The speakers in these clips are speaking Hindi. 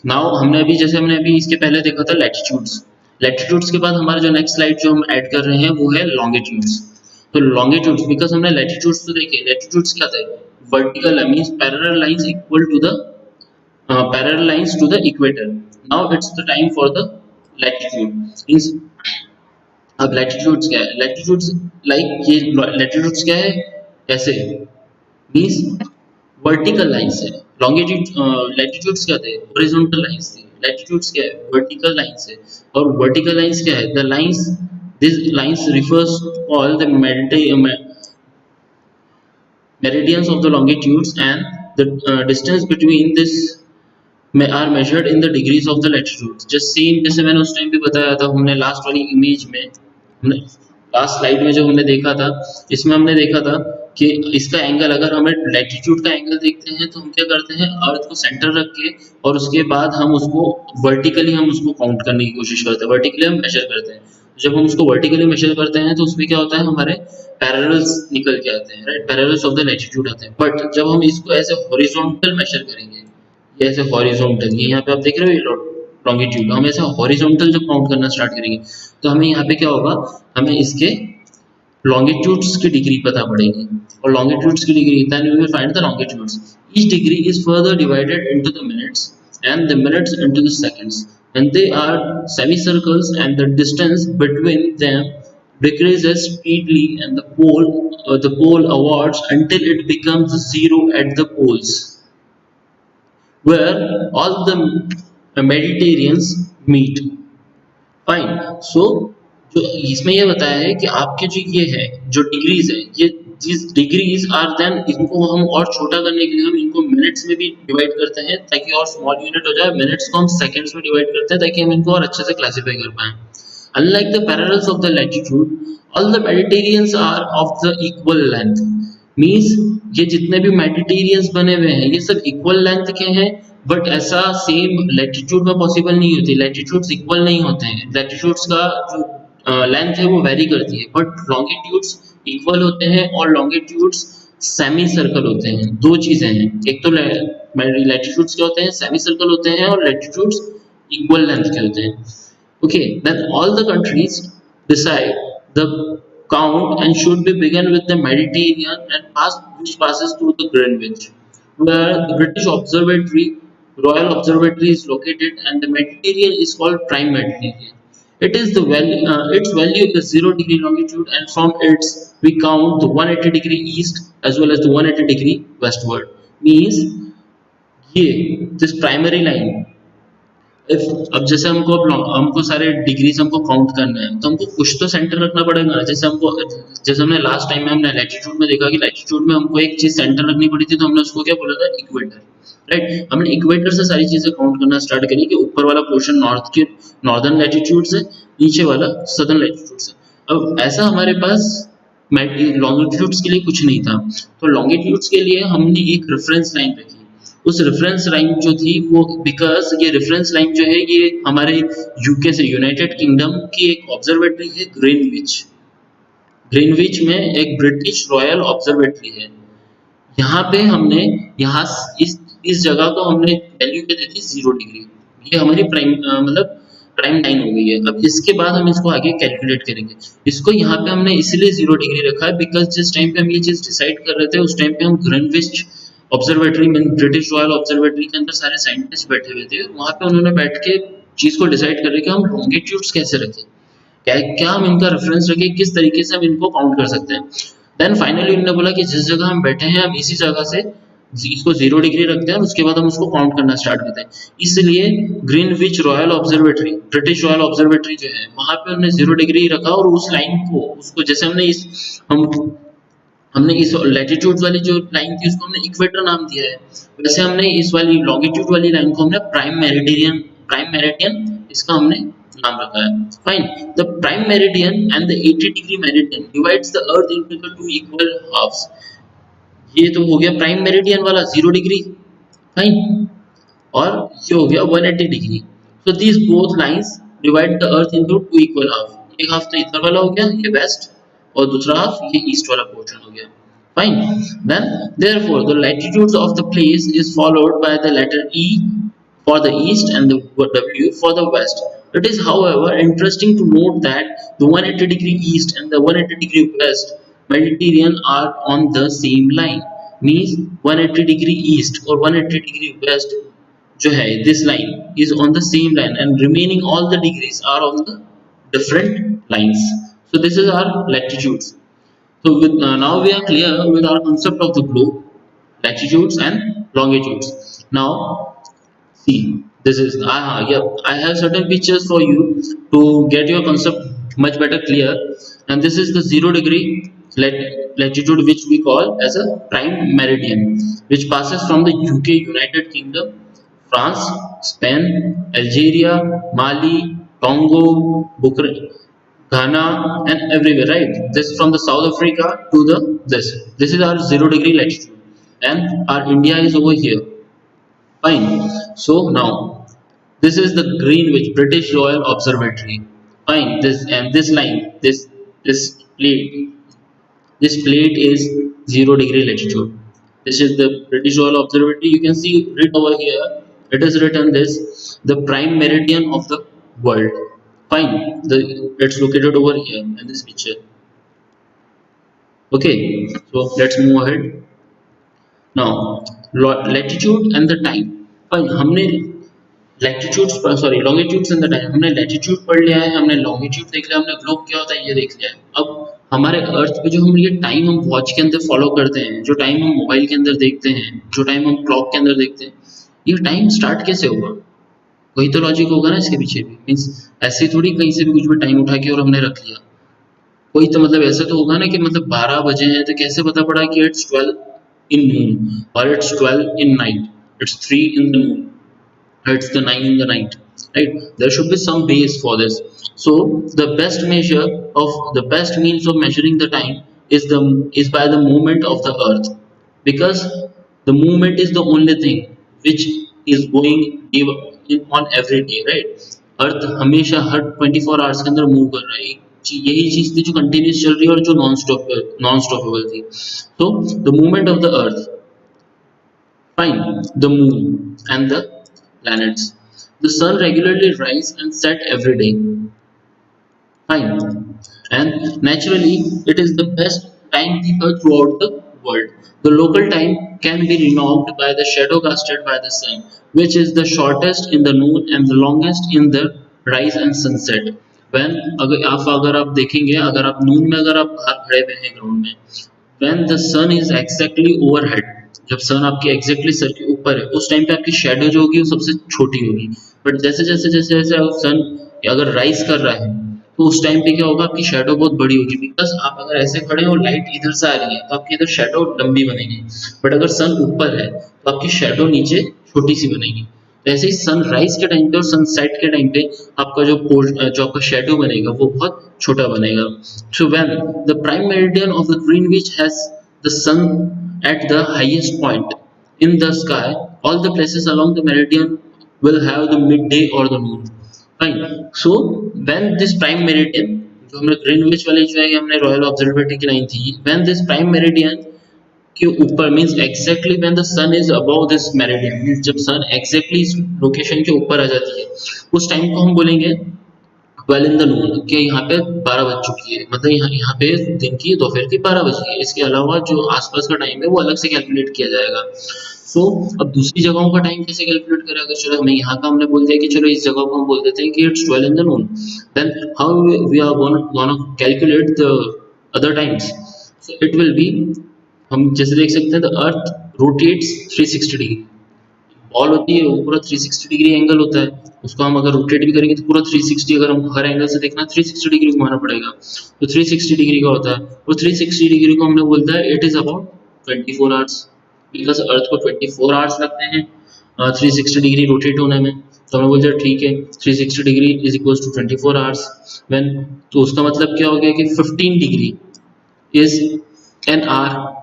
नाउ हमने अभी इसके पहले देखा था लैटिट्यूड्स। लैटिट्यूड्स के बाद हमारा जो नेक्स्ट स्लाइड जो हम ऐड कर रहे हैं वो है लॉन्गिट्यूड्स। तो लॉन्गिट्यूड्स, बिकॉज हमने लैटिट्यूड्स तो देखे, लैटिट्यूड्स क्या थे, vertical means parallel lines equal to the parallel lines to the equator. Now it's the time for the latitude. Means अब लैटिट्यूड्स क्या है, लैटिट्यूड्स लाइक ये लैटिट्यूड्स क्या है, ऐसे मींस वर्टिकल लाइंस है। लॉन्गिट्यूड लैटिट्यूड्स क्या थे, हॉरिजॉन्टल लाइंस थी। लैटिट्यूड्स क्या है, वर्टिकल लाइंस है। और वर्टिकल लाइंस क्या है, the lines, this lines refers all the meridians of the longitudes, and the distance between this are measured in the degrees of the latitude। just same जैसे मैंने उस टाइम पे बताया था, हमने लास्ट वाली इमेज में, हमने लास्ट स्लाइड में जो हमने देखा था, इसमें हमने देखा था कि इसका एंगल, अगर हमें लैटिट्यूड का एंगल देखते हैं तो हम क्या करते हैं, अर्थ को सेंटर रख के और उसके बाद हम उसको वर्टिकली हम उसको काउंट करने की कोशिश करते हैं, वर्टिकली हम मेजर करते हैं। जब हम उसको वर्टिकली मेजर करते हैं तो उसमें क्या होता है, हमारे पैरेलल्स निकल के आते हैं, right, parallels of the latitude आते हैं। बट जब हम इसको ऐसे हॉरिजॉन्टल मेजर करेंगे, ये ऐसे हॉरिजॉन्टल, ये यहाँ पे आप देख रहे हो लॉन्गिट्यूड, हम ऐसे हॉरिजॉन्टल जब काउंट करना स्टार्ट करेंगे तो हमें यहाँ पे क्या होगा, हमें इसके लॉन्गिट्यूड्स की डिग्री पता पड़ेगी। और लॉन्गिट्यूड्स की degree, then we will find the longitudes. Each degree is further divided into the minutes and the minutes into the seconds, and they are semicircles, and the distance between them decreases speedily, and the pole awards until it becomes zero at the poles where all the Mediterraneans meet। Fine. So जो इसमें ये बताया है कि आपके जो ये है, जो डिग्रीज है, ये जिस डिग्रीज आर देन, इनको हम और छोटा करने के लिए हम इनको मिनट्स में भी डिवाइड करते हैं ताकि और स्मॉल यूनिट हो जाए। मिनट्स को हम सेकंड्स में डिवाइड करते हैं ताकि हम इनको और अच्छे से क्लासिफाई कर पाएं। Unlike the parallels of the latitude, all the Mediterraneans are of the equal length। Means ये जितने भी मेडिटेरियंस बने हुए हैं ये सब इक्वल लेंथ के हैं, बट ऐसा सेम लैटिट्यूड में पॉसिबल नहीं होती। लैटिट्यूड्स इक्वल नहीं होते हैं, लैटिट्यूड्स का जो लेंथ है वो वेरी करती है, बट लॉन्गिट्यूड्स इक्वल होते हैं। और लॉन्गिट्यूड्स सेमी सर्कल होते हैं। दो चीजें हैं, एक तो लैटिट्यूड्स क्या होते हैं, सेमी सर्कल होते हैं, और लैटिट्यूड्स इक्वल लेंथ के होते हैं। Okay, then all the countries decide the count and should be begin with the Mediterranean and which passes through the Greenwich, where the British Observatory, Royal Observatory is located, and the Mediterranean is called Prime Mediterranean। It is the value, its value is 0 degree longitude, and from its we count the 180 degree east as well as the 180 degree westward। Means ये this primary line, अब जैसे हमको सारे डिग्रीज हमको काउंट करना है तो हमको कुछ तो सेंटर रखना पड़ेगा। जैसे हमने लास्ट टाइम में हमने लैटिट्यूड में देखा कि लैटिट्यूड में हमको एक चीज सेंटर रखनी पड़ी थी, तो हमने उसको क्या बोला था, इक्वेटर, राइट। हमने इक्वेटर से सारी चीजें काउंट करना स्टार्ट करी कि ऊपर वाला पोर्शन नॉर्दर्न लैटिट्यूड से, नीचे वाला सदर्न लैटिट्यूड से। अब ऐसा हमारे पास लॉन्गिट्यूड्स के लिए कुछ नहीं था, तो लॉन्गिट्यूड्स के लिए हमने एक रेफरेंस लाइन रखी। उस रेफरेंस लाइन जो थी वो, बिकॉज ये रेफरेंस लाइन जो है ये हमारे यूके से, यूनाइटेड किंगडम की एक ऑब्जर्वेटरी है ग्रीनविच। ग्रीनविच में एक ब्रिटिश रॉयल ऑब्जर्वेटरी है। यहाँ पे हमने इस जगह को हमने वैल्यू क्या दी थी, 0 डिग्री। ये हमारी मतलब प्राइम लाइन हो गई है। अब इसके बाद हम इसको आगे कैलकुलेट करेंगे। इसको यहाँ पे हमने इसलिए 0 डिग्री रखा है बिकॉज जिस टाइम पे हम ये चीज डिसाइड कर रहे थे उस टाइम पे हम ग्रीनविच ऑब्जर्वेटरी में, ब्रिटिश रॉयल ऑब्जर्वेटरी के अंदर सारे साइंटिस्ट बैठे हुए थे। वहां पे उन्होंने बैठ के चीज को डिसाइड कर रहे कि हम लॉन्गिट्यूड्स कैसे रखें, क्या हम इनका रेफरेंस रखें, किस तरीके से हम इनको काउंट कर सकते हैं। देन फाइनली उन्होंने बोला कि जिस जगह हम बैठे हैं हम इसी जगह से इसको 0 डिग्री रखते हैं और उसके बाद हम उसको काउंट करना स्टार्ट करते हैं। इसलिए Greenwich royal observatory, British royal observatory जो है वहां पे उन्होंने 0 डिग्री रखा, और उस लाइन को, उसको जैसे हमने इस लैटिट्यूड वाली जो लाइन थी उसको हमने इक्वेटर नाम दिया है, वैसे हमने इस वाली लॉन्गिट्यूड वाली लाइन को हमने प्राइम मेरिडियन इसका हमने नाम रखा है। Fine. The prime meridian and the 80 degree meridian divides the earth into the two equal halves. ये तो हो गया प्राइम मेरिडियन वाला 0 डिग्री, फाइन, और ये हो गया 180 degree. So this both lines divide the earth into two equal half. एक हाफ तो इधर वाला हो गया, ये वेस्ट, और दूसरा हाफ ये ईस्ट वाला पोर्शन हो गया। Fine. Then, therefore, the latitudes of the place is followed by the letter E for the east and the W for the west. It is, however, interesting to note that the 180 degree east and the 180 degree west Mediterranean are on the same line. Means 180 degree east or 180 degree west जो है this line is on the same line and remaining all the degrees are on the different lines. So this is our latitudes. So now we are clear with our concept of the globe, latitudes and longitudes. Now see, this is yeah. I have certain pictures for you to get your concept much better clear. And this is the 0 degree latitude, which we call as a prime meridian, which passes from the UK, United Kingdom, France, Spain, Algeria, Mali, Congo, Ghana, and everywhere. Right? This from the South Africa to the this. This is our 0 degree latitude, and our India is over here. Fine. So now this is the Greenwich British Royal Observatory. Fine. This line, this plate, this plate is 0 degree latitude. This is the British Royal Observatory. You can see it over here. It is written this the prime meridian of the world. Fine. It's located over here in this picture. Okay. So let's move ahead. Now latitude and the time. Fine. हमने latitude sorry longitudes in the time हमने लैटिट्यूड पढ़ लिया है, हमने लॉन्गिट्यूड देख लिया, हमने ग्लोब क्या होता है ये देख लिया है। अब हमारे अर्थ पे जो हम ये टाइम हम वॉच के अंदर फॉलो करते हैं, जो टाइम हम मोबाइल के अंदर देखते हैं, जो टाइम हम क्लॉक के अंदर देखते हैं, ये टाइम स्टार्ट कैसे हुआ? कोई तो लॉजिक होगा ना इसके पीछे भी। मीन्स ऐसे थोड़ी कहीं से भी कुछ भी टाइम उठा के और हमने रख लिया। कोई तो मतलब ऐसा तो होगा ना कि मतलब 12 बजे हैं तो कैसे पता पड़ा कि इट्स 12 इन नून और it's 12 in night, it's 3 in the Noon, it's the 9 in the night, right? There should be some base for this. So the best means of measuring the time is by the movement of the earth, because the movement is the only thing which is going on every day, right? अर्थ हमेशा हर 24 आवर्स के अंदर मूव कर रहा है। यही चीज थी जो कंटिन्यूस चल रही है और जो नॉन स्टॉपेबल थी। So the movement of the earth, fine, the moon and the planets. The sun regularly rise and set every day. Fine. And naturally, it is the best timekeeper throughout the world. The local time can be remarked by the shadow casted by the sun, which is the shortest in the noon and the longest in the rise and sunset. When अगर आप देखेंगे, अगर आप नून में अगर आप बाहर खड़े हुए हैं ग्राउंड में, when the sun is exactly overhead, जब सन आपके एग्जैक्टली सर के ऊपर है, उस टाइम पे आपकी शेडो जो होगी वो सबसे छोटी होगी। बट जैसे जैसे जैसे जैसे सन अगर राइज कर रहा है तो उस टाइम पे क्या होगा, आपकी शेडो बहुत बड़ी होगी। बिकॉज आप अगर ऐसे खड़े हो, लाइट इधर से आ रही है तो आपकी इधर शेडो लंबी बनेगी, बट अगर सन ऊपर है तो आपकी शेडो नीचे छोटी सी बनेगी। तो ऐसे ही सनराइज के टाइम पे और सनसेट के टाइम पे आपका जो आपका शेडो बनेगा वो बहुत छोटा बनेगा। So when the prime meridian of the Greenwich has the sun at the highest point in the sky, all the places along the meridian will have the midday or the noon. Fine. So when this prime meridian, जो हमने ग्रीनविच वाली जो है हमने रॉयल ऑब्जर्वेटरी की लाइन थी, when this prime meridian के ऊपर means exactly when the sun is above this meridian, means जब सन एग्जैक्टली इस लोकेशन के ऊपर आ जाती है, उस टाइम को हम बोलेंगे 12 इन द नून, कि यहाँ पे 12 बज चुकी है, मतलब यहाँ पे दिन की दोपहर की 12 बज गई है। इसके अलावा जो आसपास का टाइम है वो अलग से कैलकुलेट किया जाएगा। सो अब दूसरी जगहों का टाइम कैसे कैलकुलेट करेगा? चलो हमें यहाँ का हमने बोल दिया कि चलो इस जगह को हम बोल देते हैं कि it's 12 in the noon, then how we are gonna calculate the other times? So it will be, हम जैसे देख सकते हैं the earth rotates 360 degree, ball होती है वो पूरा 360 डिग्री एंगल होता है, उसको हम अगर रोटेट भी करेंगे तो पूरा 360, अगर हमको हर एंगल से देखना 360 डिग्री घुमाना पड़ेगा, तो 360 डिग्री का होता है। वो 360 डिग्री को हमने बोलता है it is about 24 hours, because अर्थ को 24 आवर्स लगते हैं 360 डिग्री रोटेट होने में। तो हमें बोलते हैं ठीक है 360 degree is equal to 24 hours. When, तो उसका मतलब क्या हो गया कि 15 डिग्री इज एन आवर,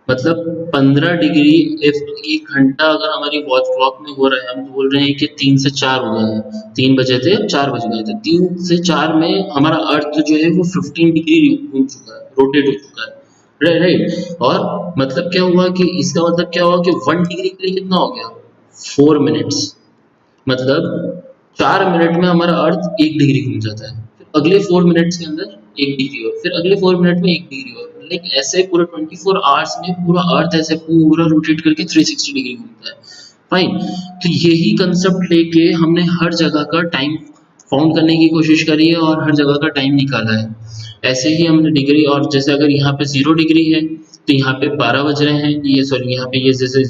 मतलब 15 डिग्री, इफ 1 घंटा अगर हमारी वॉच क्लॉक में हो रहा है, हम बोल रहे हैं कि 3 से 4 हो गए हैं, 3 बजे थे 4 बज गए थे, 3 से 4 में हमारा अर्थ जो है वो 15 डिग्री घूम चुका है, रोटेट हो चुका है, राइट। और मतलब क्या हुआ कि इसका मतलब क्या हुआ कि 1 डिग्री के लिए कितना हो गया, 4 मिनट्स। मतलब 4 मिनट में हमारा अर्थ 1 डिग्री घूम जाता है, फिर अगले 4 मिनट्स के अंदर 1 डिग्री और फिर अगले 4 मिनट में 1 डिग्री और लाइक ऐसे पूरा 24 आवर्स में पूरा अर्थ ऐसे पूरा रोटेट करके 360 डिग्री घूमता है। फाइन, तो यही कंसेप्ट लेके हमने हर जगह का टाइम फाउंड करने की कोशिश करी है और हर जगह का टाइम निकाला है। ऐसे ही हमने डिग्री, और जैसे अगर यहाँ पे 0 डिग्री है तो यहाँ पे 12 बज रहे हैं, ये सॉरी यहाँ पे ये जैसे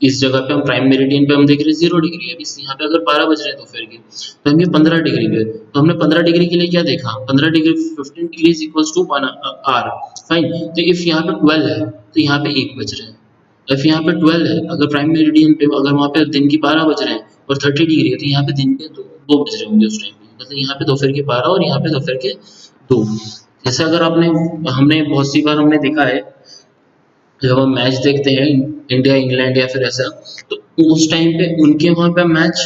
इस जगह पे हम प्राइम मेरिडियन पे हम देख रहे हैं 0 डिग्री है, अभी यहाँ पे अगर 12 बज रहे हैं दोपहर के तो हम ये 15 डिग्री पे, तो हमने 15 डिग्री के लिए क्या देखा, 15 degree 15 degree is equals to 1 hour. Fine, तो इफ यहाँ पे 12 है तो यहाँ पे 1 बज रहे हैं, इफ यहाँ पे 12 है अगर प्राइम मेरिडियन पे, अगर वहाँ पे दिन की 12 बज रहे हैं और 30 डिग्री है तो यहाँ पे दिन के 2 बज रहे होंगे उस टाइम पे, मतलब यहाँ पे दोपहर के 12 और यहाँ पे दोपहर के 2। जैसे अगर आपने, हमने बहुत सी बार हमने देखा है जब हम मैच देखते हैं इंडिया इंग्लैंड या फिर ऐसा, तो उस टाइम पे उनके वहाँ पे मैच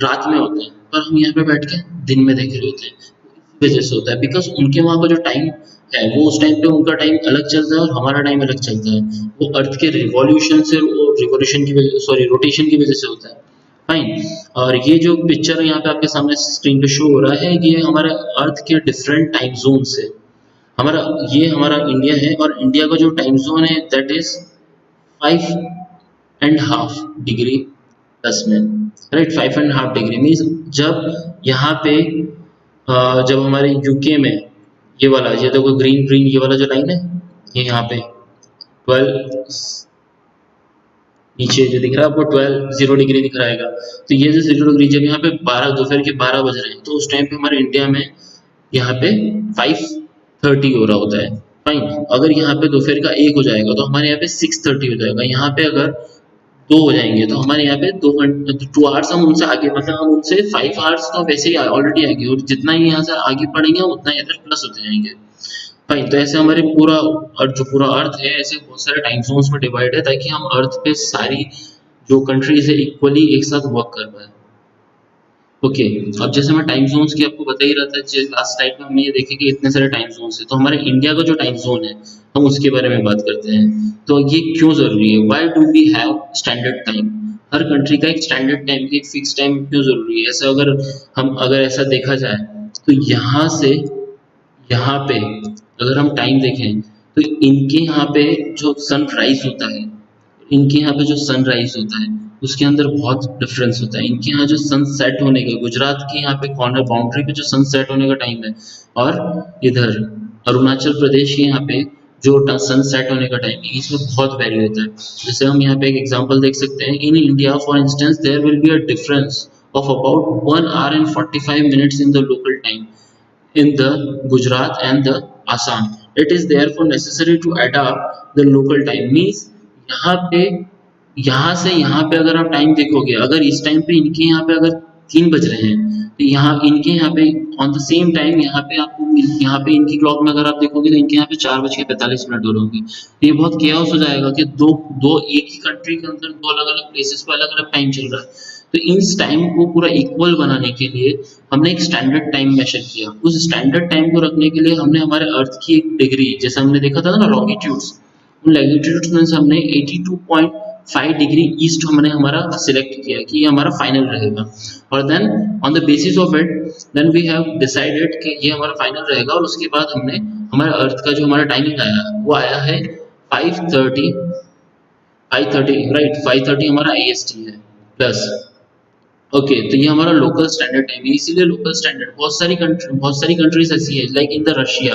रात में होते हैं पर हम यहाँ पे बैठ के दिन में देख रहे होते हैं। इस वजह से होता है बिकॉज उनके वहाँ का जो टाइम है वो उस टाइम पे उनका टाइम अलग चलता है और हमारा टाइम अलग चलता है, वो अर्थ के रिवॉल्यूशन से और रिवॉल्यूशन की वजह, सॉरी रोटेशन की वजह से होता है। फाइन, और ये जो पिक्चर यहाँ पे आपके सामने स्क्रीन पे शो हो रहा है ये हमारे अर्थ के डिफरेंट टाइम जोन से, हमारा ये हमारा इंडिया है और इंडिया का जो टाइम जोन है दैट इज 5.5 डिग्री प्लस में, राइट। 5.5 डिग्री मीन्स जब यहाँ पे जब हमारे यूके में ये वाला, ये देखो ग्रीन ग्रीन ये वाला जो लाइन है, ये यहाँ पे 12 नीचे जो दिख रहा है आपको 12 0 डिग्री दिख रहा है, तो ये जो 0 डिग्री जब यहाँ पे 12 दोपहर के 12 बज रहे हैं तो उस टाइम पे हमारे इंडिया में यहाँ पे 5:30 हो रहा होता है। फाइन, अगर यहाँ पे दोपहर का 1 हो जाएगा तो हमारे यहाँ पे 6:30 हो जाएगा, यहाँ पे अगर 2 हो जाएंगे तो हमारे यहाँ पे 2 घंटे 2 आवर्स हम उनसे आगे, मतलब हम उनसे 5 आवर्स तो वैसे ही ऑलरेडी आगे, और जितना ही यहाँ से आगे पढ़ेंगे उतना ही इधर प्लस होते जाएंगे। फाइन, तो ऐसे हमारे पूरा और जो पूरा अर्थ है ऐसे बहुत सारे टाइम जोन्स में डिवाइड है ताकि हम अर्थ पे सारी जो कंट्रीज है इक्वली एक साथ वर्क कर पाए। ओके, अब जैसे मैं टाइम जोन्स की आपको बता ही रहा था, लास्ट स्लाइड में हमने ये देखे कि इतने सारे टाइम जोन्स है, तो हमारे इंडिया का जो टाइम जोन है हम उसके बारे में बात करते हैं। तो ये क्यों जरूरी है, why do we have standard time, हर कंट्री का एक स्टैंडर्ड टाइम, एक फिक्स टाइम क्यों जरूरी है। ऐसा अगर हम अगर ऐसा देखा जाए तो यहाँ से यहाँ पे अगर हम टाइम देखें तो इनके यहाँ पे जो सनराइज होता है, इनके यहाँ पे जो सनराइज होता है उसके अंदर बहुत डिफरेंस होता है। इनके यहाँ जो सन सेट होने का, गुजरात के यहाँ पे कॉर्नर बाउंड्री पे जो सन सेट होने का टाइम है और इधर अरुणाचल प्रदेश के यहाँ पे जो सन सेट होने का टाइम है इसमें बहुत वैरी होता है। जैसे हम यहाँ पे एक एग्जांपल देख सकते हैं, in India for instance there will be a difference of about 1 hour and 45 minutes in the local time in the Gujarat and the Assam. It is therefore necessary to adapt the local time. Means यहाँ पे, यहाँ से यहाँ पे अगर आप टाइम देखोगे, अगर इस टाइम पे इनके यहाँ पे अगर 3 बज रहे हैं तो यहाँ इनके यहाँ पे ऑन द सेम टाइम यहाँ पे आपको, यहाँ पे इनकी क्लॉक में अगर आप देखोगे तो इनके यहाँ पे 4:45 हो रहे होंगे, तो ये बहुत केओस हो जाएगा कि दो दो एक ही कंट्री के अंदर दो अलग अलग प्लेसेस पे अलग अलग टाइम चल रहा है। तो इस टाइम को पूरा इक्वल बनाने के लिए हमने एक स्टैंडर्ड टाइम मेजर किया। उस स्टैंडर्ड टाइम को रखने के लिए हमने हमारे अर्थ की एक डिग्री, जैसे हमने देखा था ना लॉन्गिट्यूड्स, उन लॉन्गिट्यूड्स में से हमने 82.5 डिग्री ईस्ट हमने हमारा सिलेक्ट किया कि ये हमारा फाइनल रहेगा, और then on the basis of it then we have decided कि ये हमारा फाइनल रहेगा, और उसके बाद हमने हमारे अर्थ का जो हमारा टाइमिंग आया वो आया है 5:30, 5:30 राइट, 5:30 हमारा IST है प्लस। ओके, तो ये हमारा लोकल स्टैंडर्ड टाइम है, इसीलिए लोकल स्टैंडर्ड बहुत सारी कंट्रीज ऐसी है लाइक इन द रशिया,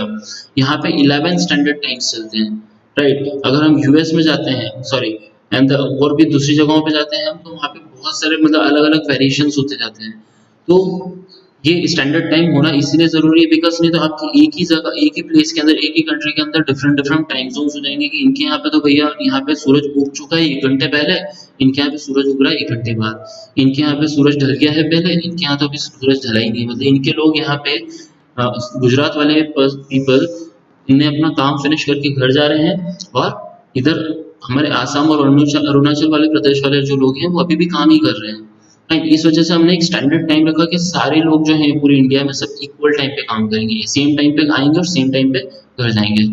यहाँ पे 11 स्टैंडर्ड टाइम्स चलते हैं, राइट। अगर हम यूएस में जाते हैं, सॉरी एंड और भी दूसरी जगहों पे जाते हैं हम, तो वहाँ पे बहुत सारे मतलब अलग अलग वेरिएशंस होते जाते हैं। तो ये स्टैंडर्ड टाइम होना इसीलिए जरूरी है बिकॉज नहीं तो आपकी एक ही जगह, एक ही प्लेस के अंदर, एक ही कंट्री के अंदर डिफरेंट डिफरेंट टाइम जोन्स हो जाएंगे कि इनके यहाँ पे तो भैया यहाँ पे सूरज उग चुका है 1 घंटे पहले, इनके यहाँ पे सूरज उग रहा है 1 घंटे बाद, इनके यहाँ पे सूरज ढल गया है पहले, इनके यहाँ तो अभी सूरज ढला ही नहीं, मतलब इनके लोग यहाँ पे गुजरात वाले पीपल इन्हें अपना काम फिनिश करके घर जा रहे हैं, और इधर हमारे आसाम और अरुणाचल अरुणाचल वाले प्रदेश वाले जो लोग हैं वो अभी भी काम ही कर रहे हैं। राइट, इस वजह से हमने एक स्टैंडर्ड टाइम रखा कि सारे लोग जो हैं पूरी इंडिया में सब इक्वल टाइम पे काम करेंगे, सेम टाइम पे आएंगे और सेम टाइम पे घर जाएंगे।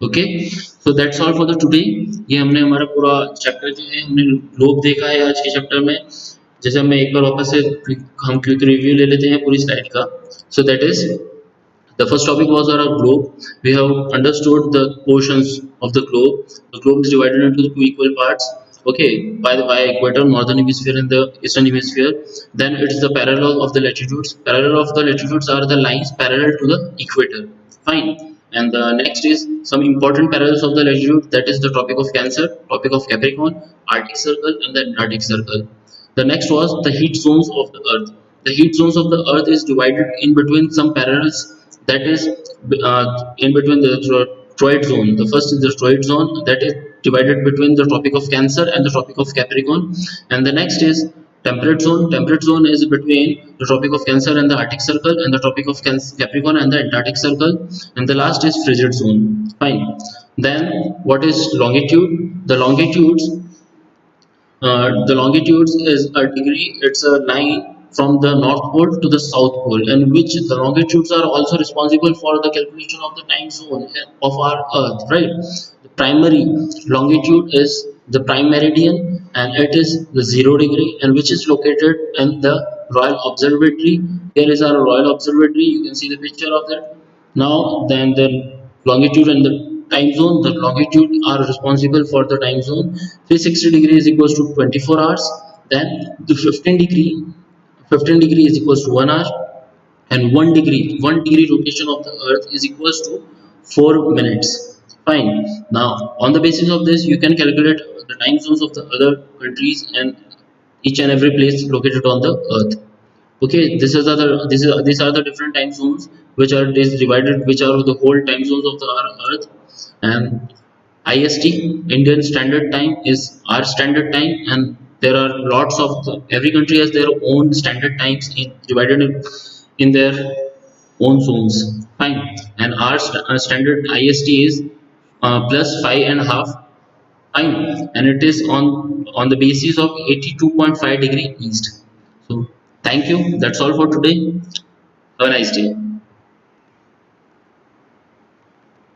Okay, so that's all for the today. ये हमने हमारा पूरा चैप्टर जो है हमने लोग देखा है आज के चैप्टर में। जैसे हम एक बार वापस से हम क्विक रिव्यू ले लेते हैं पूरी स्लाइड का. So that is the first topic was our globe. We have understood the portions of the globe. The globe is divided into two equal parts. Okay, by equator, northern hemisphere and the eastern hemisphere. Then it is the parallel of the latitudes. Parallel of the latitudes are the lines parallel to the equator. Fine. And the next is some important parallels of the latitude. That is the Tropic of Cancer, Tropic of Capricorn, Arctic Circle, and the Antarctic Circle. The next was the heat zones of the Earth. The heat zones of the Earth is divided in between some parallels, that is in between the Troid zone. The first is the Troid zone, that is divided between the Tropic of Cancer and the Tropic of Capricorn. And the next is temperate zone. Temperate zone is between the Tropic of Cancer and the Arctic Circle, and the Tropic of Capricorn and the Antarctic Circle. And the last is frigid zone. Fine. Then what is longitude? The longitudes, the longitudes is a degree, it's a line from the North Pole to the South Pole, and which the longitudes are also responsible for the calculation of the time zone of our Earth, right? The primary longitude is the prime meridian, and it is the 0 degree, and which is located in the Royal Observatory. Here is our Royal Observatory, you can see the picture of that. Now, then the longitude and the time zone. The longitude are responsible for the time zone. 360 degree is equals to 24 hours. Then the 15 degree is equals to 1 hour, and 1 degree rotation of the Earth is equals to 4 minutes. Fine. Now, on the basis of this, you can calculate the time zones of the other countries and each and every place located on the Earth. Okay, these are the different time zones which are divided, which are the whole time zones of the our Earth. And IST, Indian Standard Time, is our standard time, and there are lots of every country has their own standard times divided in their own zones. Fine, and our standard IST is plus 5.5. Fine, and it is on the basis of 82.5 degree east. So thank you. That's all for today. Have a nice day.